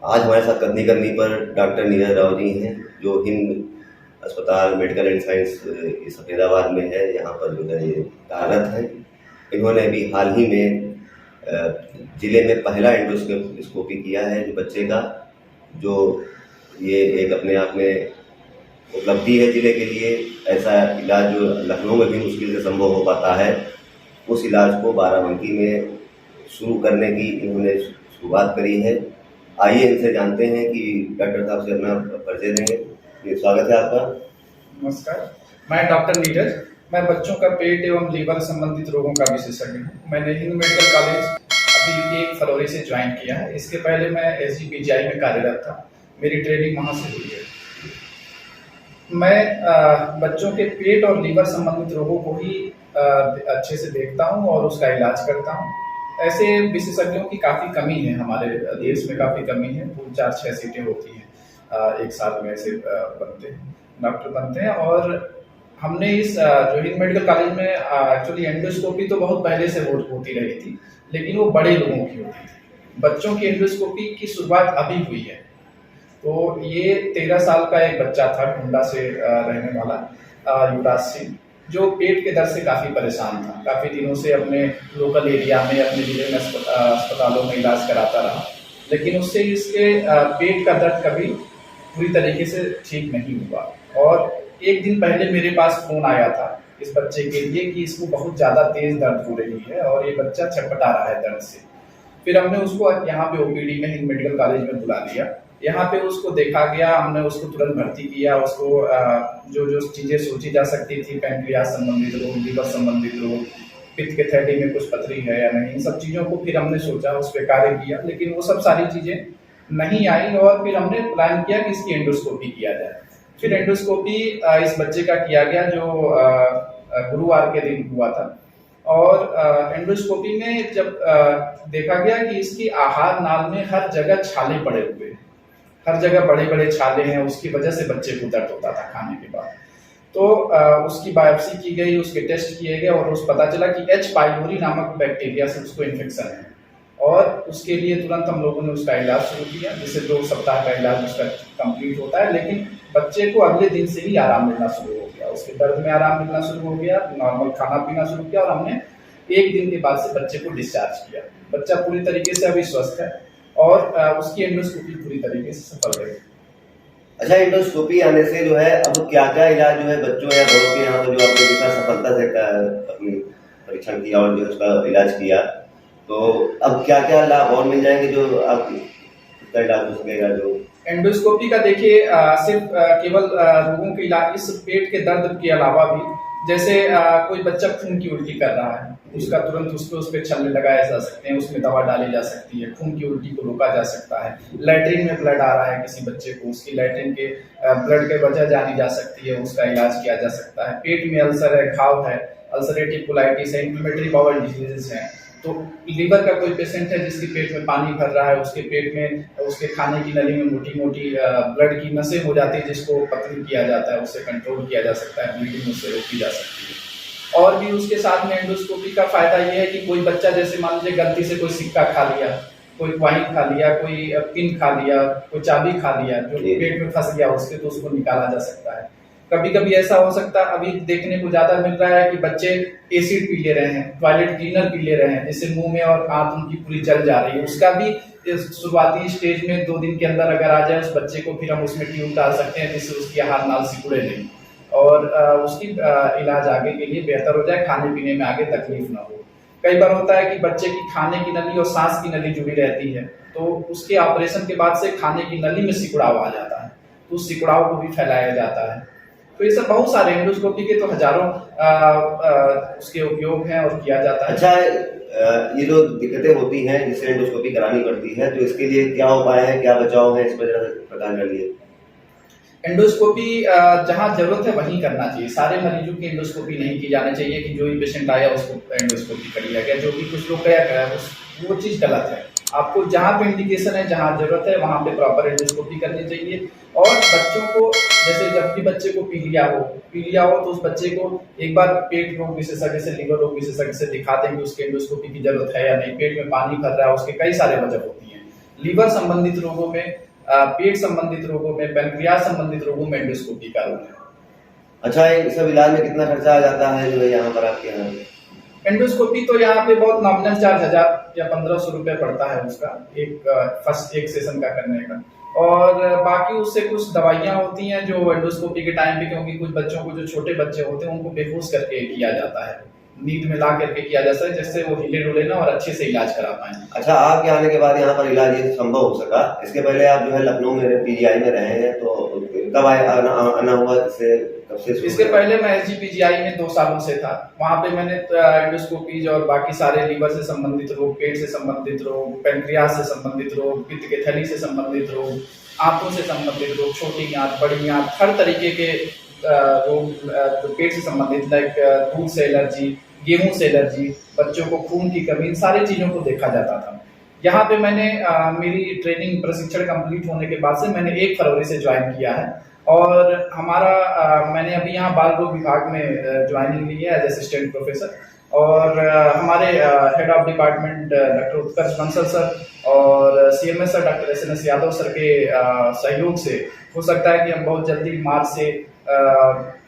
आज हमारे साथ कथनी करनी पर डॉक्टर नीरज राव जी हैं, जो हिंद अस्पताल मेडिकल एंड साइंस इस फरीदाबाद में है। यहाँ पर जो है ये कार्यरत हैं। इन्होंने अभी हाल ही में ज़िले में पहला एंडोस्कोपी किया है जो बच्चे का, जो ये एक अपने आप में उपलब्धि है ज़िले के लिए। ऐसा इलाज जो लखनऊ में भी मुश्किल से संभव हो पाता है, उस इलाज को बाराबंकी में शुरू करने की इन्होंने शुरुआत करी है। आइए इनसे जानते हैं कि डॉक्टर साहब से अपना परिचय देंगे। स्वागत है आपका। नमस्कार, मैं डॉक्टर नीरज। मैं बच्चों का पेट एवं लीवर संबंधित रोगों का विशेषज्ञ हूँ। मैंने हिंद मेडिकल कॉलेज अभी 1 फरवरी से ज्वाइन किया है। इसके पहले मैं SGPGI में कार्यरत था। मेरी ट्रेनिंग वहाँ से हुई है। मैं बच्चों के पेट और लीवर संबंधित रोगों को ही अच्छे से देखता हूँ और उसका इलाज करता हूँ। ऐसे विशेषज्ञों की काफ़ी कमी है, हमारे देश में काफ़ी कमी है। 4-6 सीटें होती हैं, 1 साल में ऐसे डॉक्टर बनते हैं। और हमने इस जो हिंद मेडिकल कॉलेज में एक्चुअली एंडोस्कोपी तो बहुत पहले से होती रही थी, लेकिन वो बड़े लोगों की होती थी। बच्चों की एंडोस्कोपी की शुरुआत अभी हुई है। तो ये 13 साल का एक बच्चा था, गोंडा से रहने वाला युवराज सिंह, जो पेट के दर्द से काफ़ी परेशान था। काफ़ी दिनों से अपने लोकल एरिया में, अपने ज़िले में अस्पतालों में इलाज कराता रहा, लेकिन उससे इसके पेट का दर्द कभी पूरी तरीके से ठीक नहीं हुआ। और एक दिन पहले मेरे पास फ़ोन आया था इस बच्चे के लिए कि इसको बहुत ज़्यादा तेज़ दर्द हो रही है और ये बच्चा छटपटा रहा है दर्द से। फिर हमने उसको यहाँ पे OPD में हिंद मेडिकल कॉलेज में बुला लिया। यहाँ पे उसको देखा गया, हमने उसको तुरंत भर्ती किया। उसको जो जो चीज़ें सोची जा सकती थी, पैंक्रियाज संबंधित रोग, लीवर संबंधित रोग, पित्त के थैली में कुछ पथरी है या नहीं, इन सब चीज़ों को फिर हमने सोचा, उस पर कार्य किया, लेकिन वो सब सारी चीज़ें नहीं आई। और फिर हमने प्लान किया कि इसकी एंडोस्कोपी किया जाए। फिर एंडोस्कोपी इस बच्चे का किया गया, जो गुरुवार के दिन हुआ था। और एंडोस्कोपी में जब देखा गया कि इसकी आहार नाल में हर जगह छाले पड़े हुए हैं, हर जगह बड़े बड़े छाले हैं। उसकी वजह से बच्चे को दर्द होता था खाने के बाद। तो उसकी बायोप्सी की गई, उसके टेस्ट किए गए और उस पता चला कि H. पाइलोरी नामक बैक्टीरिया से उसको इन्फेक्शन है। और उसके लिए तुरंत हम लोगों ने उसका इलाज शुरू किया, जिससे 2 सप्ताह का इलाज उसका कंप्लीट होता है। लेकिन बच्चे को अगले दिन से ही आराम मिलना शुरू हो गया, उसके दर्द में आराम मिलना शुरू हो गया, नॉर्मल खाना पीना शुरू किया। और हमने 1 दिन के बाद से बच्चे को डिस्चार्ज किया। बच्चा पूरी तरीके से अभी स्वस्थ है और उसकी एंडोस्कोपी पूरी तरीके से सफल रही। अच्छा, एंडोस्कोपी आने से जो है अब क्या-क्या इलाज जो है बच्चों या बड़ों के यहाँ, जो आपने जितना सफलता से अपनी परीक्षण किया और जो उसका इलाज किया, तो अब क्या-क्या लाभ और मिल जाएंगे जो आपका इलाज हो सकेगा? जो एंडोस्कोपी का देखिए, सिर्फ केवल रोगों के इलाज, इस पेट के दर्द के अलावा भी, जैसे कोई बच्चा खून की उल्टी कर रहा है, उसका तुरंत उस पर छल्ले लगाए जा सकते हैं, उसमें दवा डाली जा सकती है, खून की उल्टी को रोका जा सकता है। लैट्रिन में ब्लड आ रहा है किसी बच्चे को, उसकी लैट्रिन के ब्लड के वजह जानी जा सकती है, उसका इलाज किया जा सकता है। पेट में अल्सर है, घाव है, अल्सरेटिव कोलाइटिस है, इन्फ्लेमेटरी बाउल डिजीजेस हैं। तो लीवर का कोई पेशेंट है जिसके पेट में पानी भर रहा है, उसके पेट में, उसके खाने की नली में मोटी मोटी ब्लड की नसें हो जाती है, जिसको पतली किया जाता है, उससे कंट्रोल किया जा सकता है, ब्लीडिंग उससे रोकी जा सकती है। और भी उसके साथ में एंडोस्कोपी का फायदा ये है कि कोई बच्चा, जैसे मान लीजिए गलती से कोई सिक्का खा लिया, कोई क्वाइन खा लिया, कोई पिन खा लिया, कोई चाबी खा लिया, जो पेट में फंस गया उसके, तो उसको निकाला जा सकता है। कभी कभी ऐसा हो सकता है, अभी देखने को ज्यादा मिल रहा है कि बच्चे एसिड पी ले रहे हैं, टॉयलेट क्लीनर पी ले रहे हैं, जिससे मुंह में और आंत उनकी पूरी जल जा रही है। उसका भी शुरुआती स्टेज में 2 दिन के अंदर अगर आ जाए उस बच्चे को, फिर हम उसमें ट्यूब डाल सकते हैं, जिससे उसकी आहार नाल सिकुड़े नहीं और उसकी इलाज आगे के लिए बेहतर हो जाए, खाने पीने में आगे तकलीफ ना हो। कई बार होता है कि बच्चे की खाने की नली और सांस की नली जुड़ी रहती है, तो उसके ऑपरेशन के बाद से खाने की नली में सिकुड़ाव आ जाता है, तो उस सिकुड़ाव को भी फैलाया जाता है। तो ये सब बहुत सारे एंडोस्कोपी के तो हजारों उसके उपयोग हैं और किया जाता है। अच्छा, ये जो दिक्कतें होती हैं जिससे एंडोस्कोपी करानी पड़ती है, तो इसके लिए क्या उपाय है, क्या बचाव है, इस पर प्रदान करिए। एंडोस्कोपी जहाँ जरूरत है वहीं करना चाहिए। सारे मरीजों की एंडोस्कोपी नहीं की जानी चाहिए कि जो भी पेशेंट आया उसको एंडोस्कोपी कर लिया गया, जो भी कुछ लोग कया वो चीज़ गलत है। आपको जहाँ पे इंडिकेशन है, जहाँ जरूरत है, वहाँ पे प्रॉपर एंडोस्कोपी करनी चाहिए। और बच्चों को, जैसे जब भी बच्चे को पीलिया हो तो उस बच्चे को एक बार पेट रोग विशेषज्ञ से, लीवर रोग विशेषज्ञ से दिखा दें कि उसके एंडोस्कोपी की जरूरत है या नहीं। पेट में पानी भर रहा है, उसके कई सारे वजह होती हैं। लीवर संबंधित रोगों में, पेट संबंधित रोगों में, पैनक्रियाज संबंधित रोगों में एंडोस्कोपी का रोल है। अच्छा, ये सब इलाज में कितना खर्चा आ जाता है जो है यहाँ पर आपके यहाँ? एंडोस्कोपी तो यहाँ पे बहुत नॉमिनल चार्ज 1000 या 1500 रुपये पड़ता है उसका, एक सेशन का करने का। और बाकी उससे कुछ दवाइयाँ होती हैं जो एंडोस्कोपी के टाइम पे, क्योंकि कुछ बच्चों को, जो छोटे बच्चे होते हैं, उनको बेहोश करके किया जाता है, नींद में ला करके किया जाता है, जिससे वो हिले डुले ना और अच्छे से इलाज करा पाए। अच्छा, आपके आने के बाद यहाँ पर इलाज ये संभव हो सका? इसके पहले आप जो है लखनऊ में पीजीआई में रहे हैं, तो कब आना हुआ? कब से? इसके पहले मैं एसजीपीजीआई में 2 सालों से था। वहाँ पे मैंने एंडोस्कोपीज और बाकी सारे लीवर से संबंधित रोग, पेट से संबंधित रोग, पैनक्रियाज से संबंधित रोग, पित्त के थैली से संबंधित रोग, आंतों से संबंधित रोग, छोटी आंत, बड़ी आंत, हर तरीके के रोग जो पेट से संबंधित, लाइक दूध से एलर्जी, गेहूं से एलर्जी, बच्चों को खून की कमी, इन सारी चीज़ों को देखा जाता था। यहाँ पे मैंने मेरी ट्रेनिंग प्रशिक्षण कंप्लीट होने के बाद से मैंने 1 फरवरी से ज्वाइन किया है, और हमारा मैंने अभी यहाँ बाल रोग विभाग में ज्वाइनिंग ली है एज असिस्टेंट प्रोफेसर। और हमारे head of department doctor Utkarsh Bansal sir और CMS sir doctor SNS Yadav sir के सहयोग से हो सकता है कि हम बहुत जल्दी मार्च से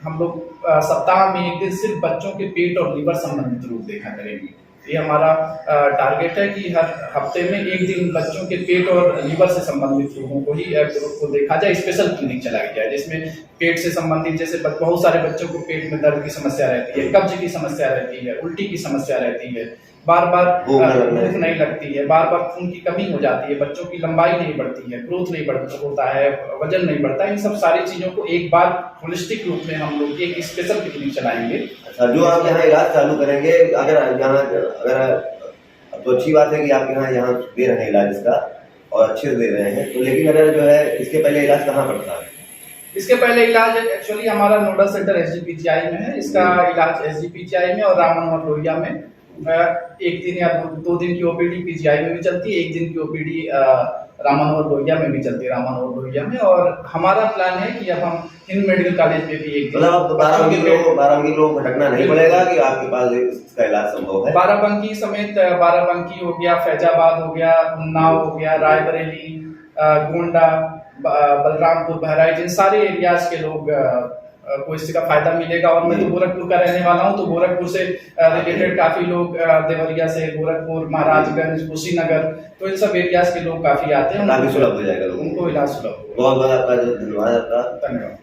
हम लोग सप्ताह में 1 दिन सिर्फ बच्चों के पेट और लीवर संबंधित रोग देखा करेंगे। ये हमारा टारगेट है कि हर हफ्ते में 1 दिन बच्चों के पेट और लीवर से संबंधित रोगों को ही को देखा जाए, स्पेशल क्लिनिक चलाया जाए, जिसमें पेट से संबंधित, जैसे बहुत सारे बच्चों को पेट में दर्द की समस्या रहती है, कब्ज की समस्या रहती है, उल्टी की समस्या रहती है, बार बार भूख नहीं लगती है, बार बार खून की कमी हो जाती है, बच्चों की लंबाई नहीं बढ़ती है, ग्रोथ नहीं होता है, वजन नहीं बढ़ता है, इन सब सारी चीजों को एक बार होलिस्टिक रूप में हम लोग एक स्पेशल क्लिनिक चलाएंगे। अच्छा, जो आप यहाँ इलाज चालू करेंगे, अगर तो अच्छी बात है कि आप यहाँ दे रहे हैं इलाज इसका, और अच्छे से दे रहे हैं, तो लेकिन अगर जो है इसके पहले इलाज कहाँ पड़ता है? इसके पहले इलाज एक्चुअली हमारा नोडल सेंटर एसजीपीजीआई में है। इसका इलाज एसजीपीजीआई में और राम मनोहर लोहिया में 1 दिन या 2 दिन की ओपीडी पीजीआई में भी चलती है, 1 दिन की ओपीडी राम मनोहर लोहिया में भी चलती है, राम मनोहर लोहिया में। और हमारा प्लान है कि अब हम हिंद मेडिकल कॉलेज में भी 1 दिन, मतलब 12 लोग भटकना नहीं पड़ेगा कि आपके पास इसका इलाज संभव है? बाराबंकी समेत, बाराबंकी हो गया, फैजाबाद हो गया, उन्नाव हो गया, रायबरेली, गोंडा, बलरामपुर, बहराइच, इन सारे एरियाज के लोग को इसका फायदा मिलेगा। और मैं तो गोरखपुर का रहने वाला हूँ, तो गोरखपुर से रिलेटेड काफी लोग, देवरिया से, गोरखपुर, महाराजगंज, कुशीनगर, तो इन सब एरियाज के लोग काफी आते हैं, काफी सुलभ हो जाएगा, उनको इलाज सुलभ होगा। बहुत बहुत आपका धन्यवाद। धन्यवाद।